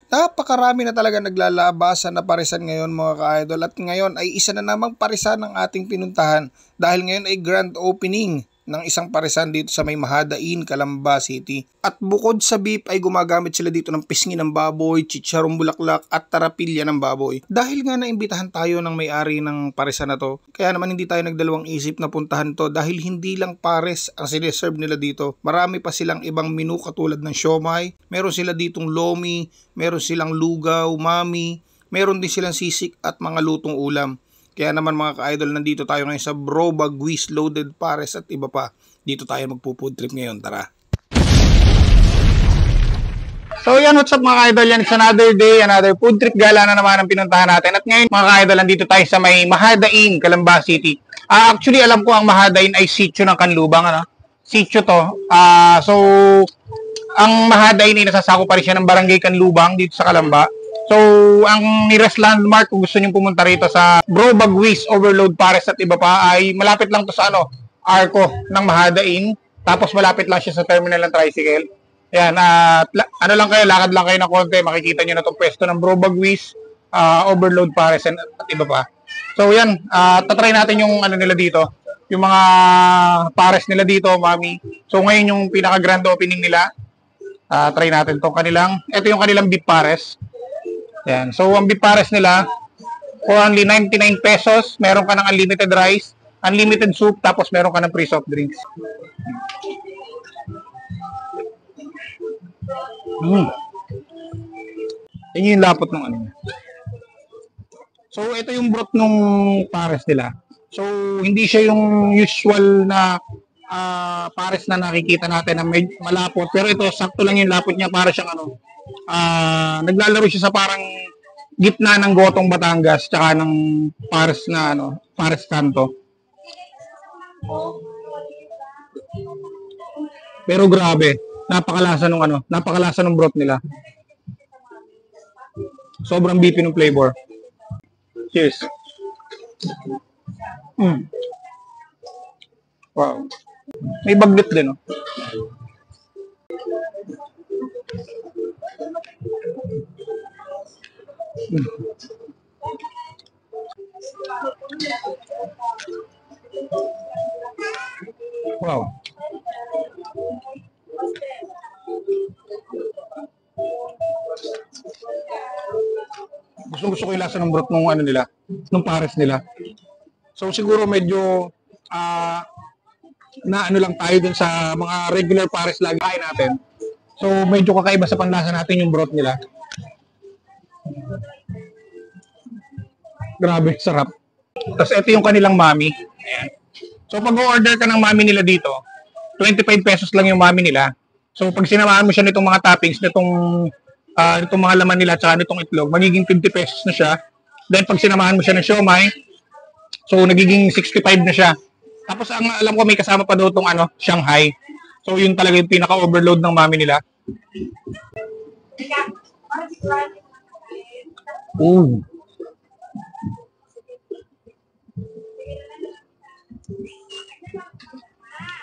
Napakarami na talaga naglalabasan na parisan ngayon mga ka-idol, at ngayon ay isa na namang parisan ng ating pinuntahan dahil ngayon ay grand opening ng isang parisan dito sa may Mahadain, Calamba City. At bukod sa beef ay gumagamit sila dito ng pisngi ng baboy, chicharong bulaklak at tarapilya ng baboy. Dahil nga naimbitahan tayo ng may-ari ng parisan na to, kaya naman hindi tayo nagdalawang isip na puntahan to dahil hindi lang pares ang sineserve nila dito. Marami pa silang ibang menu katulad ng siomay, meron sila ditong lomi, meron silang lugaw, mami, meron din silang sisik at mga lutong ulam. Kaya naman mga ka-idol, nandito tayo ngayon sa Bro Bagwis Loaded Pares at iba pa. Dito tayo magpo-food trip ngayon, tara. So yan, what's up mga ka-idol? Yan, it's another day, another food trip gala na naman ang pinuntahan natin. At ngayon mga ka-idol, nandito tayo sa may Mahadain, Calamba City. Actually, alam ko ang Mahadain ay sitio ng Kanlubang, ano? Sitio to. So, ang Mahadain ay nasasako pa rin siya ng Barangay Kanlubang dito sa Calamba. So, ang nearest landmark kung gusto niyo pumunta rito sa Bro Bagwis Overload Pares at iba pa ay malapit lang to sa Arco ng Mahadain. Tapos malapit lang siya sa terminal ng tricycle. Yan, lang kayo, lakad lang kayo ng konti, makikita niyo na tong pwesto ng Bro Bagwis Overload Pares at iba pa. So, yan, tatry natin yung nila dito, yung mga pares nila dito, mami. So, ngayon yung pinaka-grand opening nila. Try natin tong ito yung kanilang beef pares. Yan. So, ang beef pares nila, for only 99 pesos, meron ka ng unlimited rice, unlimited soup, tapos meron ka ng free soft drinks. Yan yung lapot ng ano. So, ito yung broth nung pares nila. So, hindi siya yung usual na pares na nakikita natin na may malapot. Pero ito, sakto lang yung lapot niya para siyang naglalaro siya sa parang gitna ng gotong Batangas tsaka ng pares na pares kanto. Pero grabe, napakalasa ng broth nila. Sobrang beefy ng flavor. Cheers. Wow. May bagnet din, oh. Wow. Gusto ko yung lasa ng broth nung nung pares nila. So siguro medyo lang tayo dun sa mga regular pares lagi kain natin. So medyo kakaiba sa panlasa natin yung broth nila. Grabe, sarap. Tapos ito yung kanilang mami. Ayan. So pag order ka ng mami nila dito, 25 pesos lang yung mami nila. So pag sinamahan mo siya nitong mga toppings, nitong mga laman nila at nitong itlog, magiging 50 pesos na siya. Then pag sinamahan mo siya ng siomay, so nagiging 65 na siya. Tapos ang alam ko may kasama pa daw itong Shanghai. So yun talaga yung pinaka-overload ng mami nila.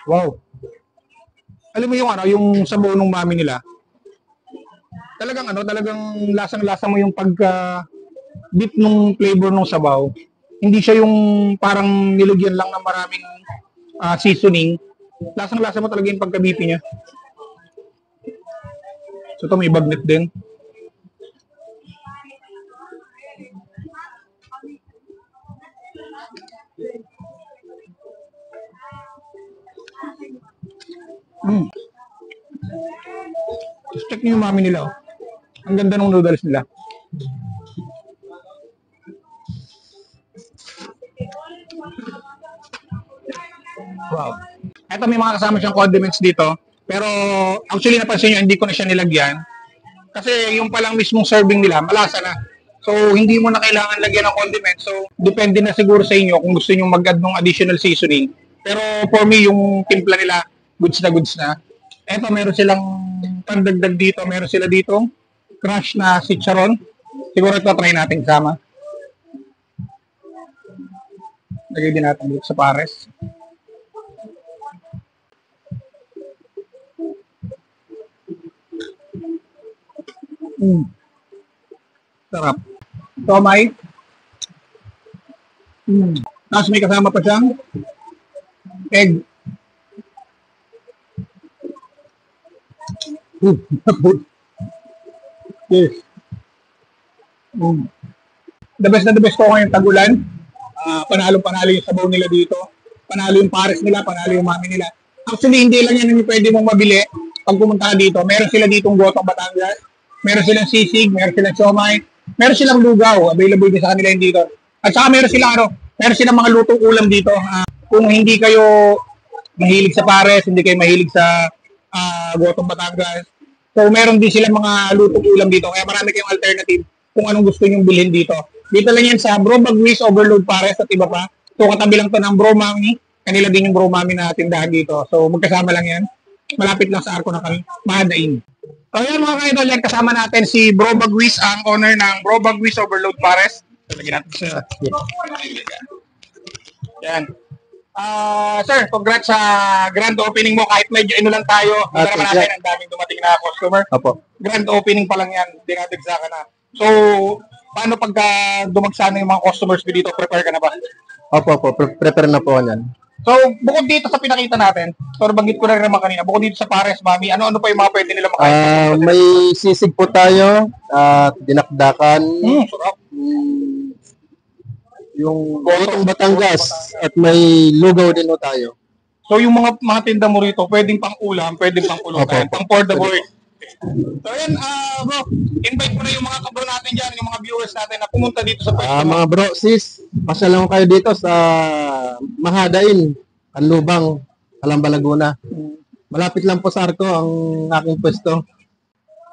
Wow. Alam mo yung sabaw ng mami nila. Talagang lasang-lasa mo yung beef nung flavor ng sabaw. Hindi siya yung parang nilagyan lang ng maraming seasoning. Lasang-lasa mo talaga yung pagka-beefy niya. So ito may bagnet din. Just check niyo yung mami nila. Ang ganda ng noodles nila. Wow. Ito may mga kasama siyang condiments dito. Pero actually napansin nyo, hindi ko na siya nilagyan. Kasi yung palang mismong serving nila, malasa na. So hindi mo na kailangan lagyan ng condiments. So depende na siguro sa inyo kung gusto nyo mag-add ng additional seasoning. Pero for me, yung timpla nila, goods na. Ito meron silang pandagdag dito. Meron sila dito crush na chicharon. Siguro ito try natin kasama. Lagay din natin dito sa pares. Sarap. So, may tapos may kasama pa siyang egg. Yes. The best na the best ko ngayong tagulan. Panalo-panalo yung sabaw nila dito. Panalo yung pares nila, panalo yung mami nila. Actually, hindi lang yan yung pwede mong mabili pag pumunta ka dito. Meron sila ditong gotong Batangas, meron silang sisig, meron silang siomay, meron silang lugaw, available din sa kanila yung dito. At saka meron silang mga lutong ulam dito. Kung hindi kayo mahilig sa pares, hindi kayo mahilig sa gotong Batangas, so meron din silang mga lutong ulam dito. Kaya marami kayong alternative kung anong gusto nyong bilhin dito. Dito lang yan sa Bro Bagwis Overload Pares at iba pa. So katabi lang to ng Bro Mami. Kanila din yung Bro Mami na tindahan dito. So magkasama lang yan. Malapit lang sa Arco na kami. Mahadain. So yan mga ka-idol, yan kasama natin si Bro Bagwis, ang owner ng Bro Bagwis Overload Pares. Lagyan natin sa... Yan. Sir, congrats sa grand opening mo. Kahit medyo lang tayo, hindi naman natin ang daming dumating na customer. Opo. Grand opening pa lang yan, dinadagsa ka na. So, paano pagka dumagsa na yung mga customers ko dito, prepare ka na ba? Opo. Prepare na po yan. So, bukod dito sa pinakita natin, so banggit ko na rin naman kanina, bukod dito sa pares, mami, ano-ano pa yung mga pwede nila makain? May sisig po tayo at dinakdakan. Sarap. Yung gotong Batangas at may lugaw din po tayo. So, yung mga tinda mo rito, pwedeng pang ulam, pwedeng pang pulutan, Opo. pang for the boys. So, yan, bro, invite mo na yung mga kabro natin dyan, yung mga viewers natin na pumunta dito sa pwesto mo. Mga bro, sis, pasya lang kayo dito sa Mahadain, Kanlubang, Calamba, Laguna. Malapit lang po sa Arco ang aking pwesto.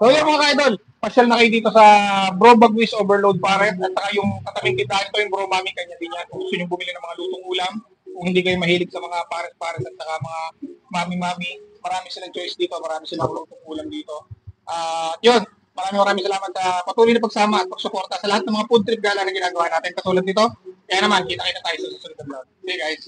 So yan mga ka-idol, pasyal na kayo dito sa Bro Bagwis Overload Pares at saka yung katabing tindahan ko yung Bro Mami, kanya din yan. Kung gusto nyo bumili ng mga lutong ulam, kung hindi kayo mahilig sa mga pares-pares at saka mga mami-mami, marami silang choice dito, marami silang lutong ulam dito. Yun, maraming salamat sa patuloy na pagsama at pagsuporta sa lahat ng mga food trip gala na ginagawa natin katulad nito. Kaya naman, kita-kita tayo sa susunod na vlog. Okay guys.